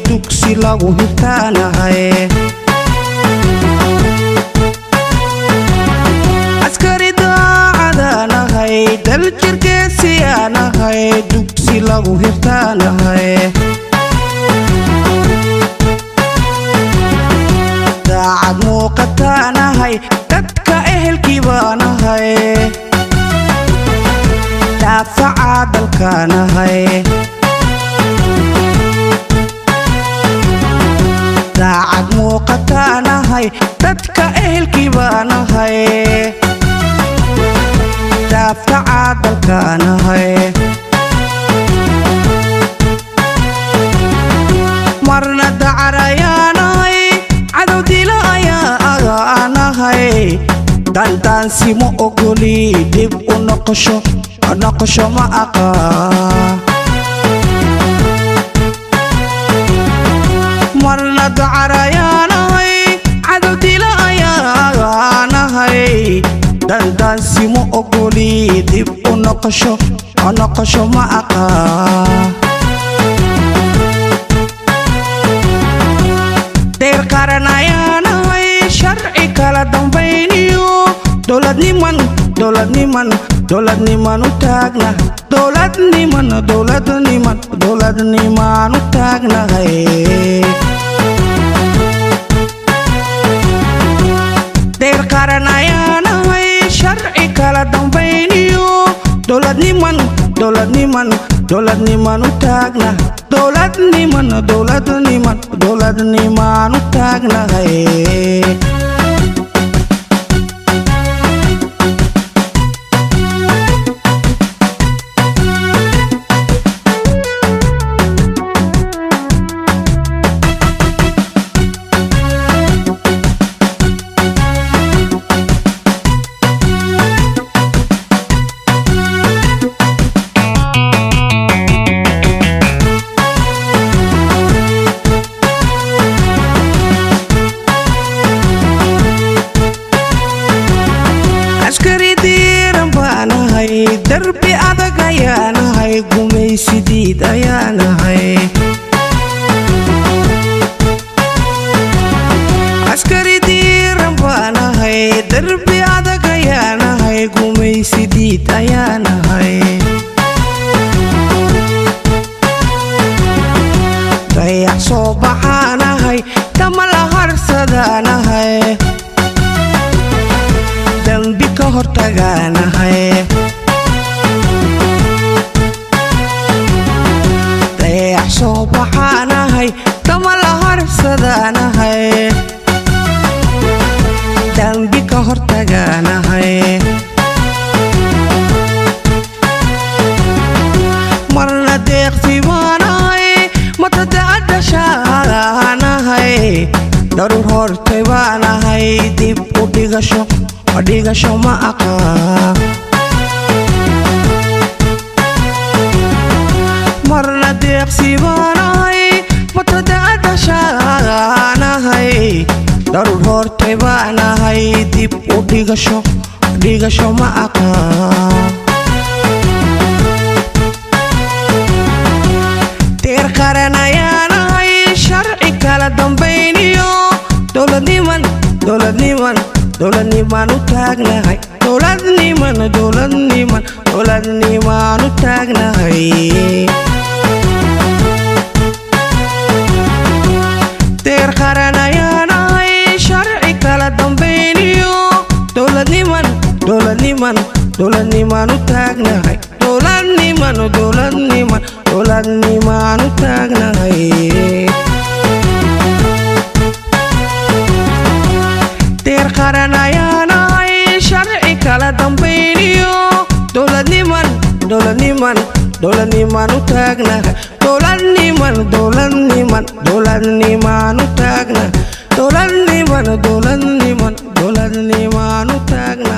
dugsi lagu hirtaanahay askari daacadaanahay dal jirgeesiyaanahay dugsi lagu hirtaanahay daacad muuqataanahay dadka ehelkii baanahay daafaca dalkaanahay daacad muuqataanahay dadka ehelkii baanahay daafaca dalkaanahay marna dacarayaanahay cadow dila ayaa agaanahay dandaansi ma ogoli dib u noqosho ma aqaa marna dacarayaanahay cadow dila ayaa agaanahay dandaansi ma ogoli dib u noqosho ma aqaa deer qaranayaanahay sharci kala dambayniyo dowladniman u taagna dowladniman u taagnahay deer qaranayaanahay sharci kala dambayniyo dowladniman u taagna dowladniman u taagnahay darbi adag ayaanahay gumaysidiid ayaanahay askari diiran baanahay darbi adag ayaanahay gumaysidiid ayaanahay dayax soo baxaanahay dama la harsadaanahay dambi ka hortagaanahay soo baxaanahay dama la harsadaanahay dambi ka hortagaanahay marna deeqsi baanahay matada'adhashaanahay daruur hortay baanahay dib u dhigasho ma aqaa marna deeqsi baanahay matada'adhashaanahay daruur hortay baanahay dib u dhigasho ma aqaa deer qaranayaanahay sharci kala dambayniyo dowladniman u taagnahay dowladniman u taagnahay deer qaranayaanahay sharci kala dambayniyo dowladniman u taagnahay dowladniman u taagnahay deer qaranayaanahay sharci kala dambayniyo dowladniman u taagnahay dowladniman u taagna dowladniman u taagna